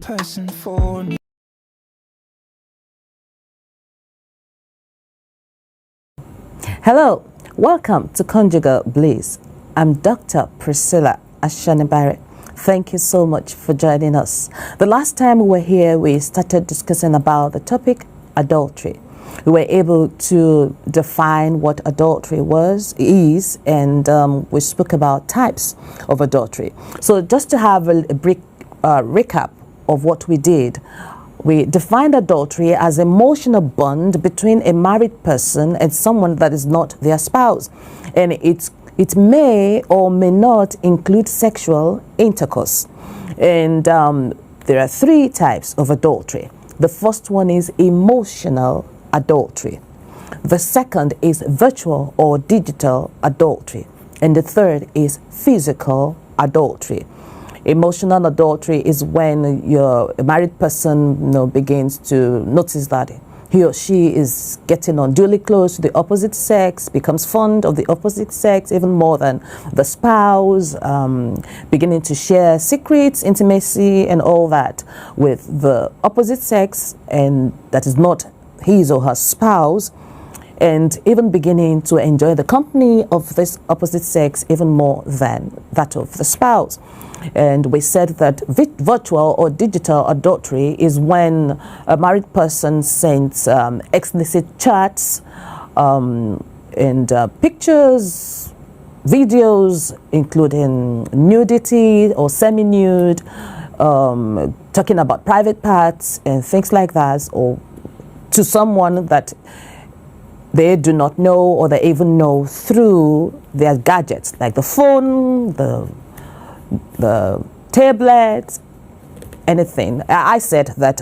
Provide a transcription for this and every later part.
person for me. Hello, welcome to Conjugal Bliss. I'm Dr. Priscilla Ashonibare. Thank you so much for joining us. The last time we were here, we started discussing about the topic adultery. We were able to define what adultery is, and we spoke about types of adultery. So just to have a brief recap of what we did, we defined adultery as emotional bond between a married person and someone that is not their spouse. And it may or may not include sexual intercourse. And there are three types of adultery. The first one is emotional adultery. The second is virtual or digital adultery. And the third is physical adultery. Emotional adultery is when a married person begins to notice that he or she is getting unduly close to the opposite sex, becomes fond of the opposite sex even more than the spouse, beginning to share secrets, intimacy, and all that with the opposite sex, and that is not his or her spouse, and even beginning to enjoy the company of this opposite sex even more than that of the spouse. And we said that virtual or digital adultery is when a married person sends explicit chats and pictures, videos, including nudity or semi-nude, talking about private parts and things like that, or to someone that they do not know or they even know through their gadgets, like the phone, the tablet, anything. I said that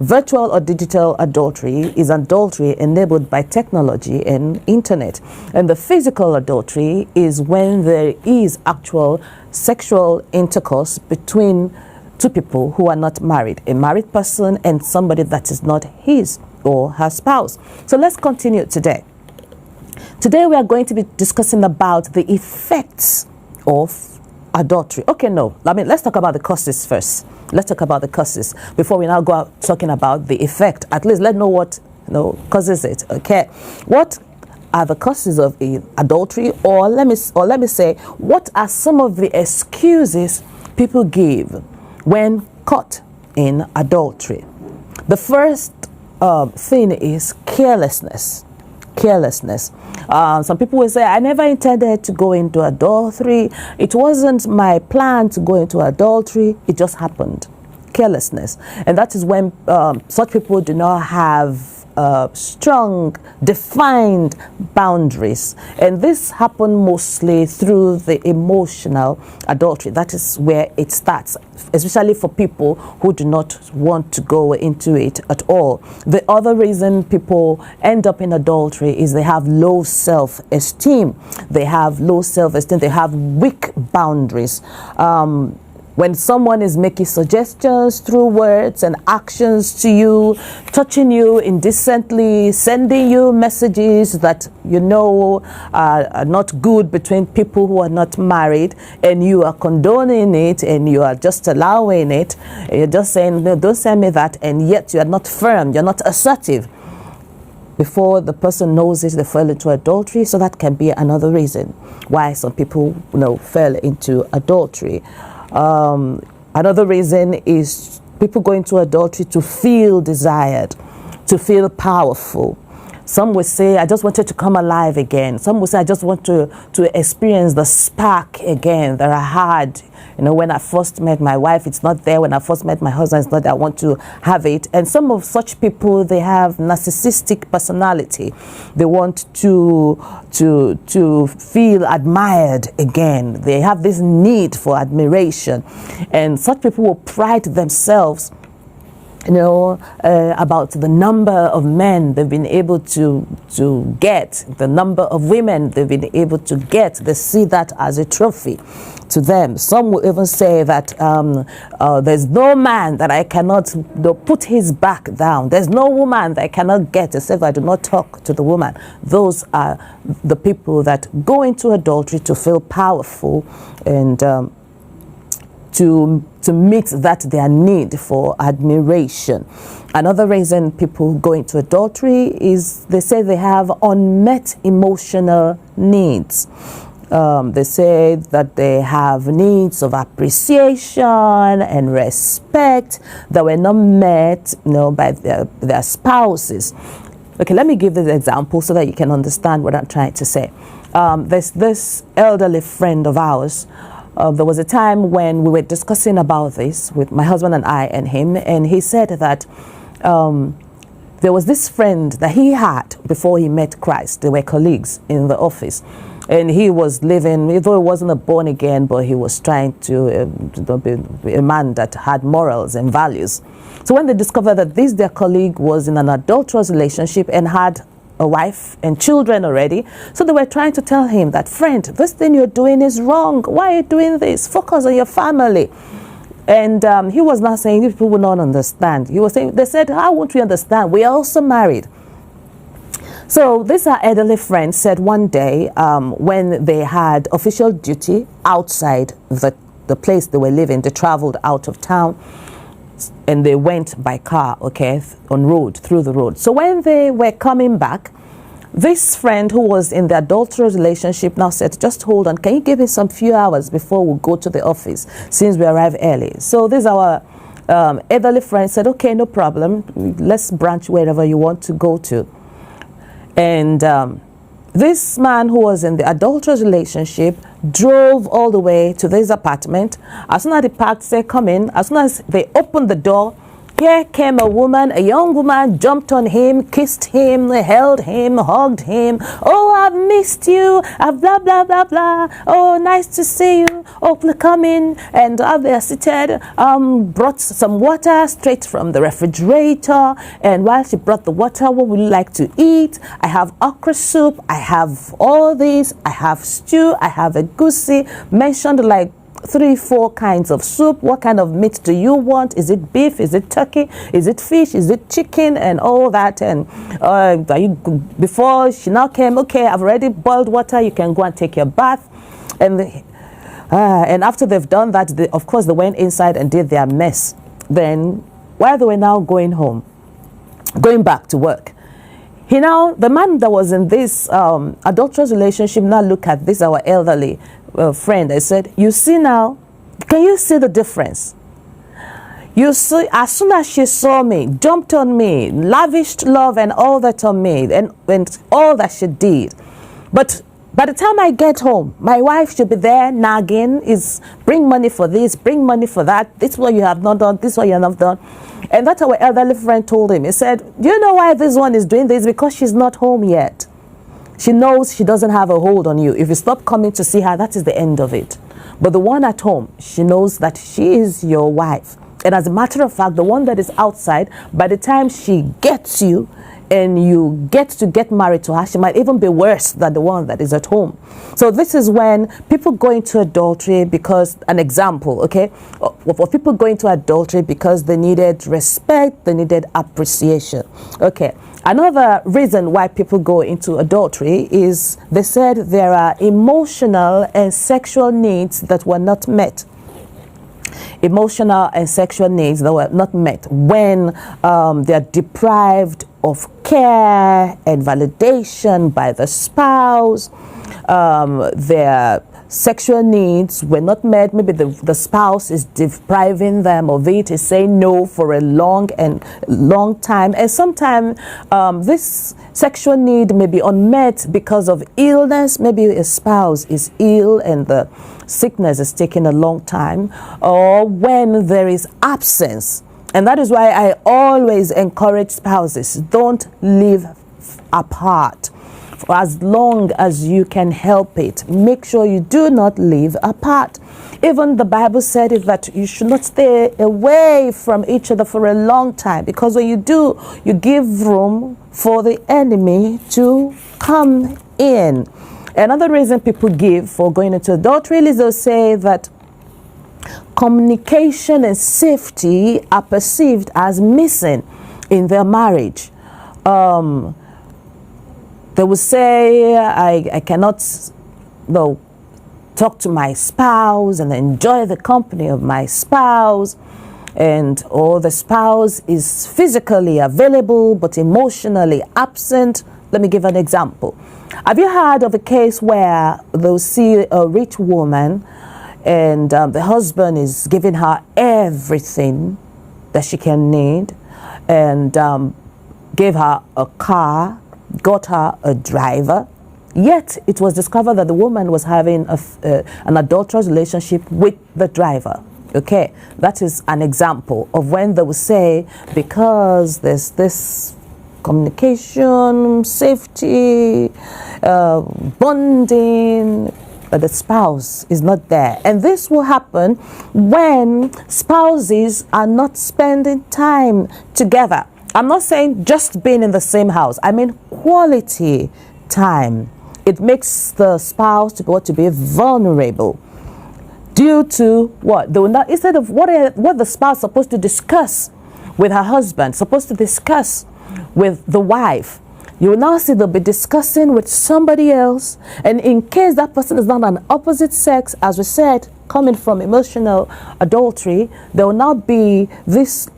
virtual or digital adultery is adultery enabled by technology and internet. And the physical adultery is when there is actual sexual intercourse between two people who are not married, a married person and somebody that is not his or her spouse. So let's continue today. Today we are going to be discussing about the effects of adultery. Okay, let's talk about the causes first. Let's talk about the causes before we now go out talking about the effect. At least let's know what causes it. Okay, what are the causes of adultery, or let me say, what are some of the excuses people give when caught in adultery? The first thing is carelessness. Some people will say, I never intended to go into adultery. It wasn't my plan to go into adultery. It just happened. Carelessness. And that is when such people do not have strong, defined boundaries. And this happens mostly through the emotional adultery. That is where it starts, especially for people who do not want to go into it at all. The other reason people end up in adultery is they have low self-esteem. They have weak boundaries. When someone is making suggestions through words and actions to you, touching you indecently, sending you messages that are not good between people who are not married, and you are condoning it and you are just allowing it, you're just saying, no, don't send me that, and yet you are not firm, you're not assertive. Before the person knows it, they fell into adultery. So that can be another reason why some people fell into adultery. Another reason is people go into adultery to feel desired, to feel powerful. Some will say, I just wanted to come alive again. Some will say, I just want to experience the spark again that I had. When I first met my wife, it's not there. When I first met my husband, it's not there. I want to have it. And some of such people, they have narcissistic personality. They want to feel admired again. They have this need for admiration. And such people will pride themselves about the number of men they've been able to get, the number of women they've been able to get. They see that as a trophy to them. Some will even say that there's no man that I cannot put his back down. There's no woman that I cannot get except I do not talk to the woman. Those are the people that go into adultery to feel powerful and to meet that their need for admiration. Another reason people go into adultery is they say they have unmet emotional needs. They say that they have needs of appreciation and respect that were not met, by their spouses. Okay, let me give this example so that you can understand what I'm trying to say. There's this elderly friend of ours. There was a time when we were discussing about this with my husband and I and him, and he said that there was this friend that he had before he met Christ. They were colleagues in the office. And he was living, though he wasn't a born again, but he was trying to be a man that had morals and values. So when they discovered that their colleague was in an adulterous relationship and had a wife and children already, so they were trying to tell him that, friend, this thing you're doing is wrong. Why are you doing this? Focus on your family. And he was not saying people will not understand. He was saying, they said, how won't we understand? We are also married. So this our elderly friend said one day when they had official duty outside the place they were living, they traveled out of town and they went by car, through the road. So when they were coming back, this friend who was in the adulterous relationship now said, just hold on, can you give me some few hours before we go to the office since we arrive early? So this our elderly friend said, okay, no problem. Let's branch wherever you want to go to. And this man who was in the adulterous relationship drove all the way to this apartment. As soon as they parked, said, come in. As soon as they opened the door, here came a young woman, jumped on him, kissed him, held him, hugged him. Oh, I've missed you. I've blah, blah, blah, blah. Oh, nice to see you. Oh, please come in. And out there seated, brought some water straight from the refrigerator. And while she brought the water, what would you like to eat? I have okra soup. I have all this. I have stew. I have a goosey. Mentioned like 3-4 kinds of soup. What kind of meat do you want? Is it beef? Is it turkey? Is it fish? Is it chicken? And all that. And before she now came, okay, I've already boiled water. You can go and take your bath. And after they've done that, of course, they went inside and did their mess. Then, while they were now going back to work, the man that was in this adulterous relationship now looked at this, our elderly friend. I said, you see now, can you see the difference? You see, as soon as she saw me, jumped on me, lavished love and all that on me, and all that she did. But by the time I get home, my wife should be there nagging, bring money for this, bring money for that. This is what you have not done, this is what you have not done. And that's our elderly friend told him. He said, do you know why this one is doing this? Because she's not home yet. She knows she doesn't have a hold on you. If you stop coming to see her, that is the end of it. But the one at home, she knows that she is your wife. And as a matter of fact, the one that is outside, by the time she gets you and you get married to her, she might even be worse than the one that is at home. So this is when people go into adultery because, an example, for people going into adultery because they needed respect, they needed appreciation. Okay. Another reason why people go into adultery is they said there are emotional and sexual needs that were not met. Emotional and sexual needs that were not met when they are deprived of care and validation by the spouse. Their sexual needs were not met. Maybe the spouse is depriving them of it, is saying no for a long time. And sometimes this sexual need may be unmet because of illness. Maybe a spouse is ill and the sickness is taking a long time, or when there is absence. And that is why I always encourage spouses, don't live apart. For as long as you can help it, make sure you do not live apart. Even the Bible said it that you should not stay away from each other for a long time, because when you do, you give room for the enemy to come in. Another reason people give for going into adultery is they'll say that communication and safety are perceived as missing in their marriage. They will say, I cannot talk to my spouse and enjoy the company of my spouse, and or the spouse is physically available but emotionally absent. Let me give an example. Have you heard of a case where they'll see a rich woman and the husband is giving her everything that she can need, and gave her a car, got her a driver, yet it was discovered that the woman was having an adulterous relationship with the driver? Okay, that is an example of when they will say, because there's this communication, safety, bonding, but the spouse is not there. And this will happen when spouses are not spending time together. I'm not saying just being in the same house. I mean quality time. It makes the spouse to be vulnerable. Due to what? They will not, instead of what the spouse is supposed to discuss with her husband, supposed to discuss with the wife, you will now see they'll be discussing with somebody else. And in case that person is not an opposite sex, as we said, coming from emotional adultery, there will now be this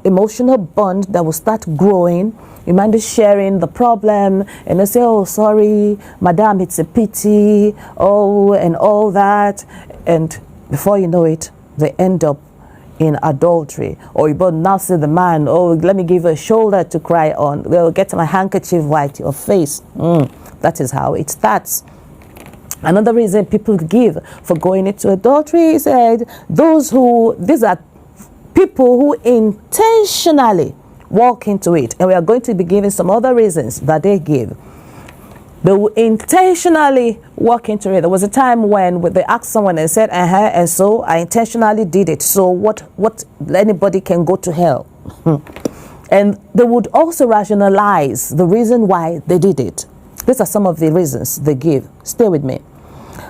emotional bond that will start growing. You might be sharing the problem and they say, oh, sorry, madam, it's a pity, oh, and all that. And before you know it, they end up in adultery. Or you both now say the man, oh, let me give you a shoulder to cry on. They'll get my handkerchief wipe your face. That is how it starts. Another reason people give for going into adultery is these are people who intentionally walk into it. And we are going to be giving some other reasons that they give. They will intentionally walk into it. There was a time when they asked someone and said, and so I intentionally did it. So what anybody can go to hell. And they would also rationalize the reason why they did it. These are some of the reasons they give. Stay with me.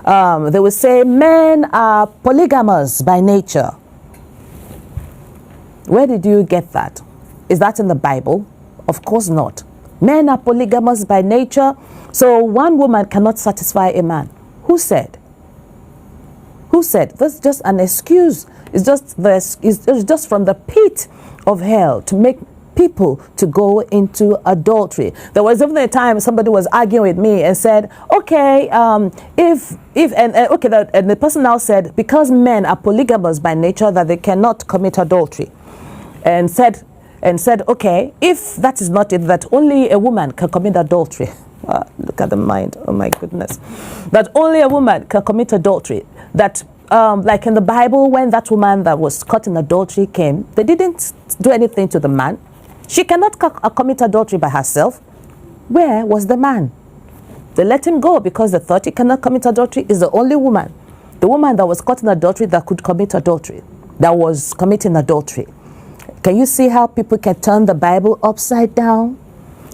They will say men are polygamous by nature. Where did you get that? Is that in the Bible? Of course not. Men are polygamous by nature, so one woman cannot satisfy a man. Who said? Who said? That's just an excuse. It's just from the pit of hell to make people to go into adultery. There was even a time somebody was arguing with me and said, okay, and the person now said, because men are polygamous by nature, that they cannot commit adultery, and said, okay, if that is not it, that only a woman can commit adultery. Look at the mind, oh my goodness. That only a woman can commit adultery. That, like in the Bible, when that woman that was caught in adultery came, they didn't do anything to the man. She cannot commit adultery by herself. Where was the man? They let him go because they thought he cannot commit adultery. Is the only woman. The woman that was caught in adultery that could commit adultery, that was committing adultery. Can you see how people can turn the Bible upside down?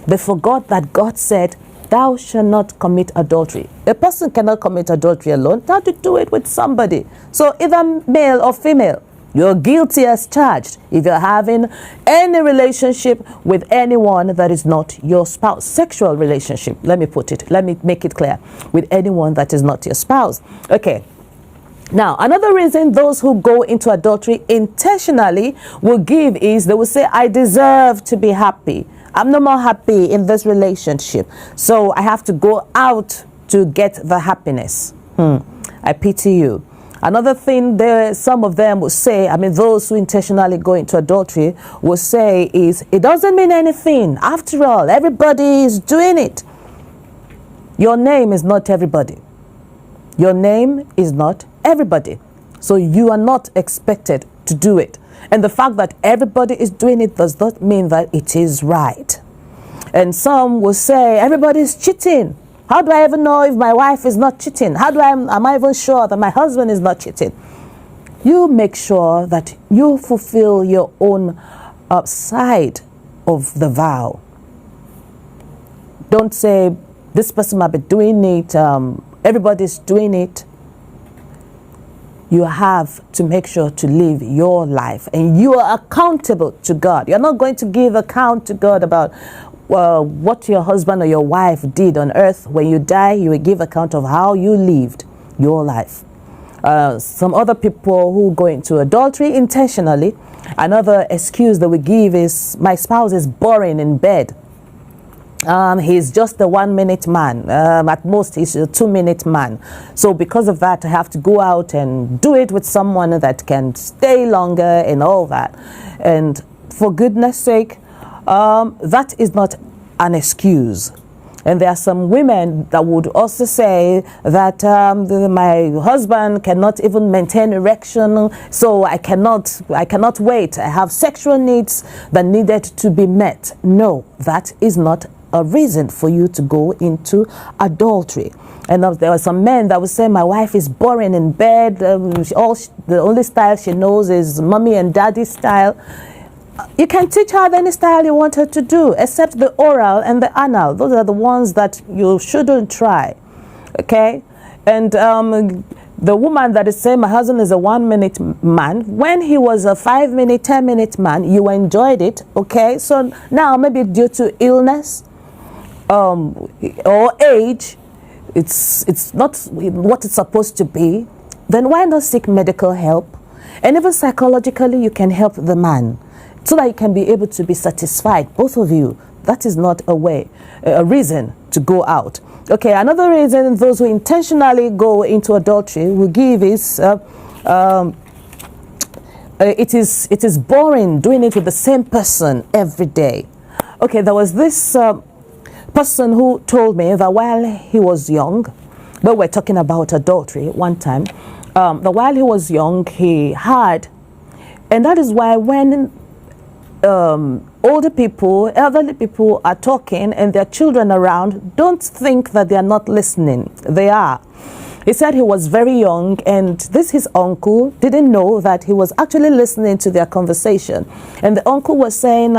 They forgot that God said, thou shalt not commit adultery. A person cannot commit adultery alone. They have to do it with somebody. So either male or female, you're guilty as charged if you're having any relationship with anyone that is not your spouse. Sexual relationship, let me make it clear, with anyone that is not your spouse. Okay. Now, another reason those who go into adultery intentionally will give is they will say, I deserve to be happy. I'm no more happy in this relationship, so I have to go out to get the happiness. I pity you. Another thing some of them will say, those who intentionally go into adultery will say is, it doesn't mean anything. After all, everybody is doing it. Your name is not everybody. Your name is not everybody. So you are not expected to do it. And the fact that everybody is doing it does not mean that it is right. And some will say, everybody is cheating. How do I even know if my wife is not cheating? Am I even sure that my husband is not cheating? You make sure that you fulfill your own side of the vow. Don't say, this person might be doing it, everybody's doing it. You have to make sure to live your life, and you are accountable to God. You're not going to give account to God about what your husband or your wife did on earth. When you die, you will give account of how you lived. your life. Some other people who go into adultery intentionally, another excuse that we give is, my spouse is boring in bed. He's just a 1 minute man. At most, he's a 2 minute man. So because of that, I have to go out and do it with someone that can stay longer and all that. And for goodness sake, that is not an excuse. And there are some women that would also say that my husband cannot even maintain erection, so I cannot wait. I have sexual needs that needed to be met. No, that is not a reason for you to go into adultery. And there are some men that would say, my wife is boring in bed. The only style she knows is mommy and daddy style. You can teach her any style you want her to do, except the oral and the anal. Those are the ones that you shouldn't try, okay? And the woman that is saying my husband is a 1 minute man, when he was a 5 minute, 10 minute man, you enjoyed it, okay? So now maybe due to illness or age, it's not what it's supposed to be, then why not seek medical help? And even psychologically, you can help the man, so that you can be able to be satisfied, both of you. That is not a reason to go out. Okay, another reason those who intentionally go into adultery will give is it is boring doing it with the same person every day. Okay, there was this person who told me that while he was young, we were talking about adultery one time, that while he was young, he had, and that is why when older people, elderly people are talking and their children around, don't think that they are not listening. They are. He said he was very young, and his uncle didn't know that he was actually listening to their conversation. And the uncle was saying,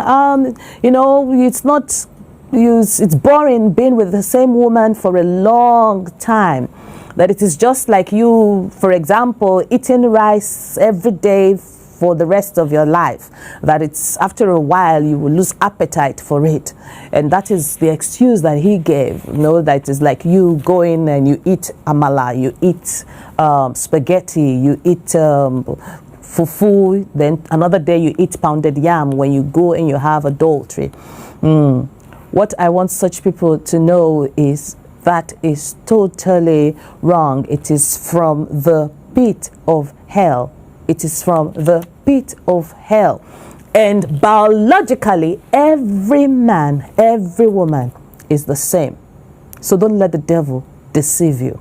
it's boring being with the same woman for a long time. That it is just like you, for example, eating rice every day for the rest of your life, that it's after a while you will lose appetite for it. And that is the excuse that he gave, that is like you going and you eat amala, you eat spaghetti, you eat fufu, then another day you eat pounded yam when you go and you have adultery. What I want such people to know is that is totally wrong. It is from the pit of hell. It is from the pit of hell. And biologically, every man, every woman is the same. So don't let the devil deceive you.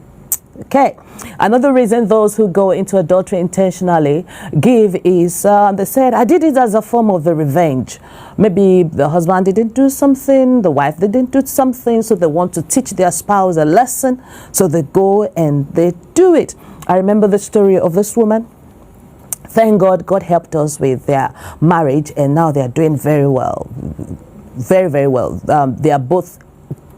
Okay. Another reason those who go into adultery intentionally give is they said, I did it as a form of the revenge. Maybe the husband didn't do something, the wife didn't do something, so they want to teach their spouse a lesson. So they go and they do it. I remember the story of this woman. Thank God, God helped us with their marriage, and now they are doing very well. Very, very well. They are both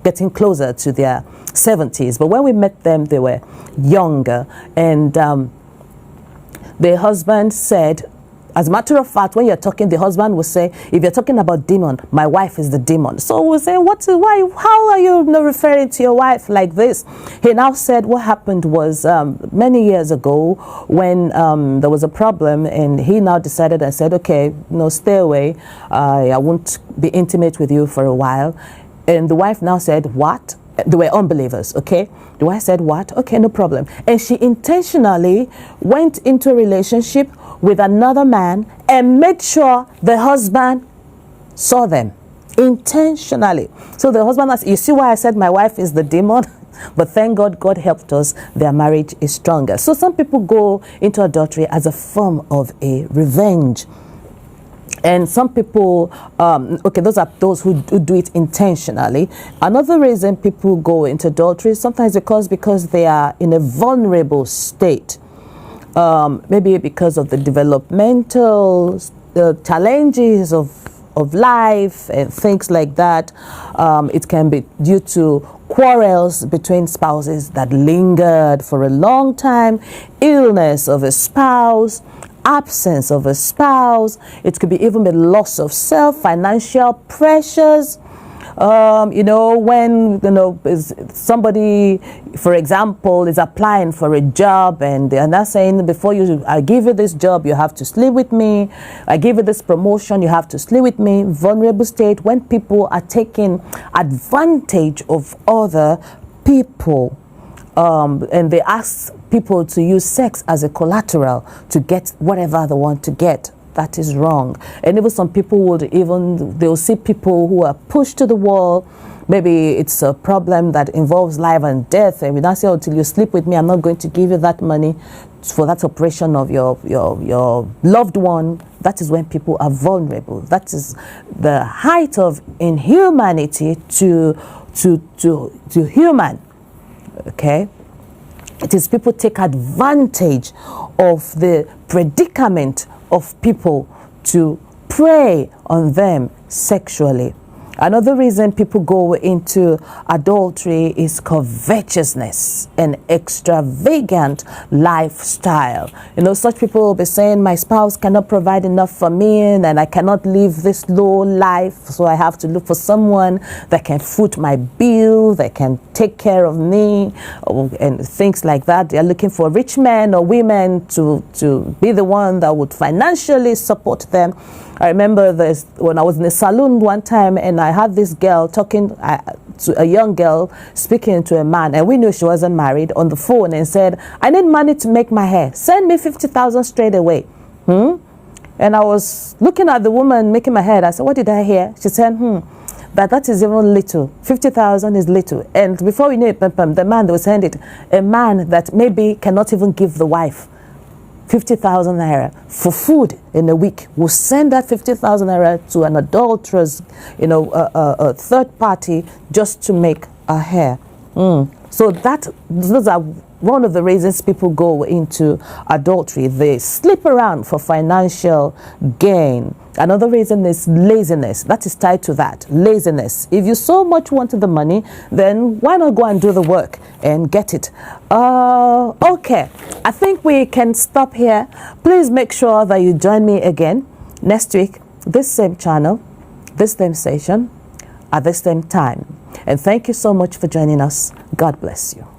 getting closer to their 70s. But when we met them, they were younger. And the husband said, as a matter of fact, when you're talking, the husband will say, if you're talking about demon, my wife is the demon. So we'll say, why, how are you referring to your wife like this? He now said what happened was many years ago when there was a problem, and he now decided and said, okay, stay away. I won't be intimate with you for a while. And the wife now said, what? They were unbelievers, okay? The wife said, what? Okay, no problem. And she intentionally went into a relationship with another man and made sure the husband saw them intentionally. So the husband asked, you see why I said my wife is the demon? But thank God, God helped us. Their marriage is stronger. So some people go into adultery as a form of a revenge. And some people, those are those who do it intentionally. Another reason people go into adultery sometimes because they are in a vulnerable state. Maybe because of the developmental challenges of life and things like that. It can be due to quarrels between spouses that lingered for a long time, illness of a spouse, absence of a spouse. It could be even the loss of self, financial pressures, You know, when, you know, somebody, for example, is applying for a job and they're not saying, before I give you this job, you have to sleep with me. I give you this promotion, you have to sleep with me. Vulnerable state, when people are taking advantage of other people, and they ask people to use sex as a collateral to get whatever they want to get. That is wrong. And even some people they'll see people who are pushed to the wall. Maybe it's a problem that involves life and death, and we now say, until you sleep with me, I'm not going to give you that money for that operation of your loved one. That is when people are vulnerable. That is the height of inhumanity to human. Okay, it is people take advantage of the predicament of people to prey on them sexually. Another reason people go into adultery is covetousness and extravagant lifestyle. You know, such people will be saying, my spouse cannot provide enough for me and I cannot live this low life, so I have to look for someone that can foot my bill, that can take care of me, and things like that. They are looking for rich men or women to be the one that would financially support them. I remember this when I was in a salon one time, and I had this girl talking to a young girl, speaking to a man, and we knew she wasn't married, on the phone, and said, I need money to make my hair. Send me 50,000 straight away. And I was looking at the woman making my hair. I said, what did I hear? She said, that is even little. 50,000 is little. And before we knew it, the man that was sending it, a man that maybe cannot even give the wife 50,000 naira for food in a week, will send that 50,000 naira to an adulterous, a third party, just to make a hair. So those are one of the reasons people go into adultery. They sleep around for financial gain. Another reason is laziness. That is tied to that. Laziness. If you so much wanted the money, then why not go and do the work and get it? Okay. I think we can stop here. Please make sure that you join me again next week, this same channel, this same station, at the same time. And thank you so much for joining us. God bless you.